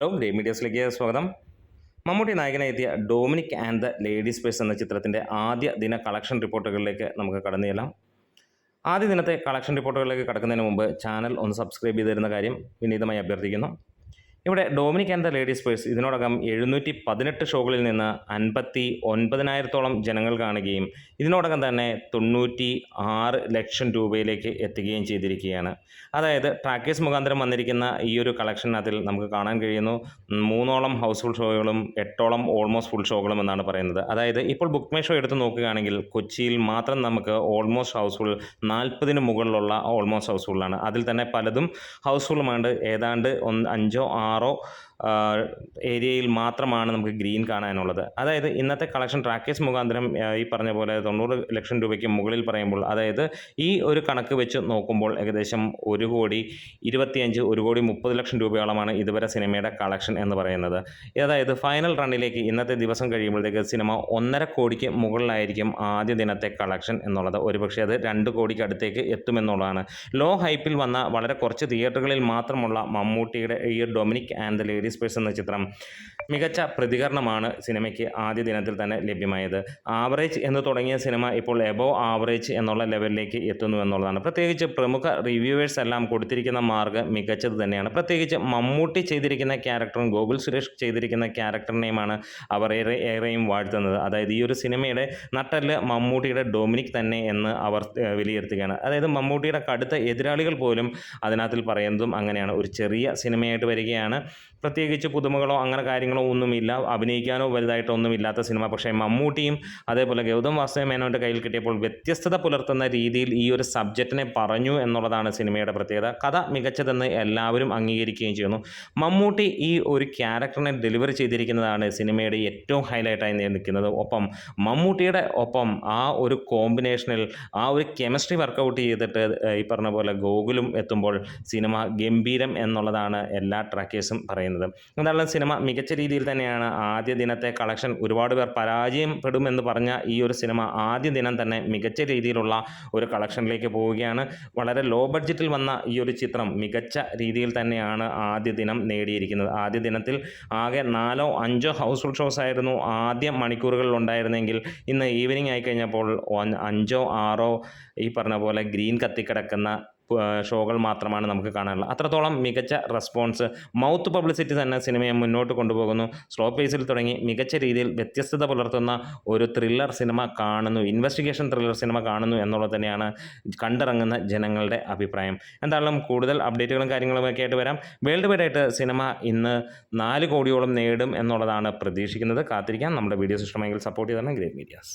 Hello grey മീഡിയസിലേക്ക് സ്വാഗതം. മമ്മൂട്ടി നായകനായി എത്തിയ Dominic and the ladies purse എന്ന ചിത്രത്തിൻ്റെ ആദ്യ ദിന കളക്ഷൻ റിപ്പോർട്ടുകളിലേക്ക് നമുക്ക് കടന്നു ചെല്ലാം. ആദ്യ ദിനത്തെ കളക്ഷൻ റിപ്പോർട്ടുകളിലേക്ക് കടക്കുന്നതിന് മുമ്പ് ചാനൽ ഒന്ന് സബ്സ്ക്രൈബ് ചെയ്ത് തരുന്ന കാര്യം വിനീതമായി അഭ്യർത്ഥിക്കുന്നു. ഇവിടെ Dominic and the ladies purse ഇതിനോടകം 718 ഷോകളിൽ നിന്ന് 59,000-ഓളം ജനങ്ങൾ കാണുകയും ഇതിനോടകം തന്നെ 96 ലക്ഷം രൂപയിലേക്ക് എത്തുകയും ചെയ്തിരിക്കുകയാണ്. അതായത് ട്രാക്കേഴ്സ് മുഖാന്തരം വന്നിരിക്കുന്ന ഈ ഒരു കളക്ഷനകത്തിൽ നമുക്ക് കാണാൻ കഴിയുന്നു 3ഓളം ഹൗസ്ഫുൾ ഷോകളും 8ഓളം ഓൾമോസ്റ്റ് ഫുൾ ഷോകളും എന്നാണ് പറയുന്നത്. അതായത് ഇപ്പോൾ ബുക്ക് മൈ ഷോ എടുത്ത് നോക്കുകയാണെങ്കിൽ കൊച്ചിയിൽ മാത്രം നമുക്ക് ഓൾമോസ്റ്റ് ഹൗസ്ഫുൾ 40-ന് മുകളിലുള്ള ഓൾമോസ്റ്റ് ഹൗസ്ഫുള്ളാണ്. അതിൽ തന്നെ പലതും ഹൗസ്ഫുള്ളുമാണ്. ഏതാണ്ട് 5-6 ഏരിയയിൽ മാത്രമാണ് നമുക്ക് ഗ്രീൻ കാണാനുള്ളത്. അതായത് ഇന്നത്തെ കളക്ഷൻ ട്രാക്കേഴ്സ് മുഖാന്തരം ഈ പറഞ്ഞ പോലെ 90 ലക്ഷം രൂപയ്ക്ക് മുകളിൽ പറയുമ്പോൾ, അതായത് ഈ ഒരു കണക്ക് വെച്ച് നോക്കുമ്പോൾ ഏകദേശം 1,25,00,000 1,30 ലക്ഷം രൂപയോളമാണ് ഇതുവരെ സിനിമയുടെ കളക്ഷൻ എന്ന് പറയുന്നത്. അതായത് ഫൈനൽ റണ്ണിലേക്ക് ഇന്നത്തെ ദിവസം കഴിയുമ്പോഴത്തേക്ക് സിനിമ 1.5 കോടിക്ക് മുകളിലായിരിക്കും ആദ്യ ദിനത്തെ കളക്ഷൻ എന്നുള്ളത്. ഒരുപക്ഷെ അത് 2 കോടിക്ക് അടുത്തേക്ക് എത്തുമെന്നുള്ളതാണ്. ലോ ഹൈപ്പിൽ വന്ന വളരെ കുറച്ച് തിയേറ്ററുകളിൽ മാത്രമുള്ള മമ്മൂട്ടിയുടെ ഈ Dominic and the ladies purse എന്ന ചിത്രം മികച്ച പ്രതികരണമാണ് സിനിമയ്ക്ക് ആദ്യ ദിനത്തിൽ തന്നെ ലഭ്യമായത്. ആവറേജ് എന്ന് തുടങ്ങിയ സിനിമ ഇപ്പോൾ എബോവ് ആവറേജ് എന്നുള്ള ലെവലിലേക്ക് എത്തുന്നു എന്നുള്ളതാണ്. പ്രത്യേകിച്ച് പ്രമുഖ റിവ്യൂവേഴ്സ് എല്ലാം കൊടുത്തിരിക്കുന്ന മാർക്ക് മികച്ചത് തന്നെയാണ്. പ്രത്യേകിച്ച് മമ്മൂട്ടി ചെയ്തിരിക്കുന്ന ക്യാരക്ടറും ഗോകുൽ സുരേഷ് ചെയ്തിരിക്കുന്ന ക്യാരക്ടറിനെയുമാണ് അവർ ഏറെയും വാഴ്ത്തുന്നത്. അതായത് ഈ ഒരു സിനിമയുടെ നട്ടെല്ല് മമ്മൂട്ടിയുടെ ഡൊമിനിക് തന്നെ എന്ന് അവർ വിലയിരുത്തുകയാണ്. അതായത് മമ്മൂട്ടിയുടെ കടുത്ത എതിരാളികൾ പോലും അതിനകത്തിൽ പറയുന്നതും അങ്ങനെയാണ്. ഒരു ചെറിയ സിനിമയായിട്ട് വരികയാണ്, പ്രത്യേകിച്ച് പുതുമകളോ അങ്ങനെ കാര്യങ്ങളോ ഒന്നുമില്ല, അഭിനയിക്കാനോ വലുതായിട്ടൊന്നും ഇല്ലാത്ത സിനിമ. പക്ഷേ മമ്മൂട്ടിയും അതേപോലെ ഗൗതം വാസുദേവമേനോൻ്റെ കയ്യിൽ കിട്ടിയപ്പോൾ വ്യത്യസ്തത പുലർത്തുന്ന രീതിയിൽ ഈ ഒരു സബ്ജക്റ്റിനെ പറഞ്ഞു എന്നുള്ളതാണ് സിനിമയുടെ പ്രത്യേകത. കഥ മികച്ചതെന്ന് എല്ലാവരും അംഗീകരിക്കുകയും ചെയ്യുന്നു. മമ്മൂട്ടി ഈ ഒരു ക്യാരക്ടറിനെ ഡെലിവറി ചെയ്തിരിക്കുന്നതാണ് സിനിമയുടെ ഏറ്റവും ഹൈലൈറ്റായി നിൽക്കുന്നത്. ഒപ്പം മമ്മൂട്ടിയുടെ ഒപ്പം ആ ഒരു കോമ്പിനേഷനിൽ ആ ഒരു കെമിസ്ട്രി വർക്കൗട്ട് ചെയ്തിട്ട് ഈ പറഞ്ഞ പോലെ ഗോകുലും എത്തുമ്പോൾ സിനിമ ഗംഭീരം എന്നുള്ളതാണ് എല്ലാ ട്രാക്കേഴ്സും പറയുന്നത്. എന്തായാലും സിനിമ മികച്ച രീതിയിൽ തന്നെയാണ് ആദ്യ ദിനത്തെ കളക്ഷൻ. ഒരുപാട് പേർ പരാജയപ്പെടുമെന്ന് പറഞ്ഞ ഈ ഒരു സിനിമ ആദ്യ ദിനം തന്നെ മികച്ച രീതിയിലുള്ള ഒരു കളക്ഷനിലേക്ക് പോവുകയാണ്. വളരെ ലോ ബഡ്ജറ്റിൽ വന്ന ഈ ഒരു ചിത്രം മികച്ച രീതിയിൽ തന്നെയാണ് ആദ്യ ദിനം നേടിയിരിക്കുന്നത്. ആദ്യ ദിനത്തിൽ ആകെ 4-5 ഹൗസ്ഫുൾ ഷോസ് ആയിരുന്നു ആദ്യ മണിക്കൂറുകളിൽ ഉണ്ടായിരുന്നെങ്കിൽ ഇന്ന് ഈവനിങ് ആയിക്കഴിഞ്ഞപ്പോൾ 5-6 ഈ പറഞ്ഞ പോലെ ഗ്രീൻ കത്തിക്കിടക്കുന്ന ഷോകൾ മാത്രമാണ് നമുക്ക് കാണാനുള്ളത്. അത്രത്തോളം മികച്ച റെസ്പോൺസ്, മൗത്ത് പബ്ലിസിറ്റി തന്നെ സിനിമയെ മുന്നോട്ട് കൊണ്ടുപോകുന്നു. സ്ലോ പേസിൽ തുടങ്ങി മികച്ച രീതിയിൽ വ്യത്യസ്തത പുലർത്തുന്ന ഒരു ത്രില്ലർ സിനിമ കാണുന്നു, ഇൻവെസ്റ്റിഗേഷൻ ത്രില്ലർ സിനിമ കാണുന്നു എന്നുള്ളത് തന്നെയാണ് കണ്ടിറങ്ങുന്ന ജനങ്ങളുടെ അഭിപ്രായം. എന്തായാലും കൂടുതൽ അപ്ഡേറ്റുകളും കാര്യങ്ങളുമൊക്കെ ആയിട്ട് വരാം. വേൾഡ് വൈഡ് ആയിട്ട് സിനിമ ഇന്ന് 4 കോടിയോളം നേടും എന്നുള്ളതാണ് പ്രതീക്ഷിക്കുന്നത്. കാത്തിരിക്കാം. നമ്മുടെ വീഡിയോസ് ഇഷ്ടമെങ്കിൽ സപ്പോർട്ട് ചെയ്താണ് ഗ്രേറ്റ് മീഡിയാസ്.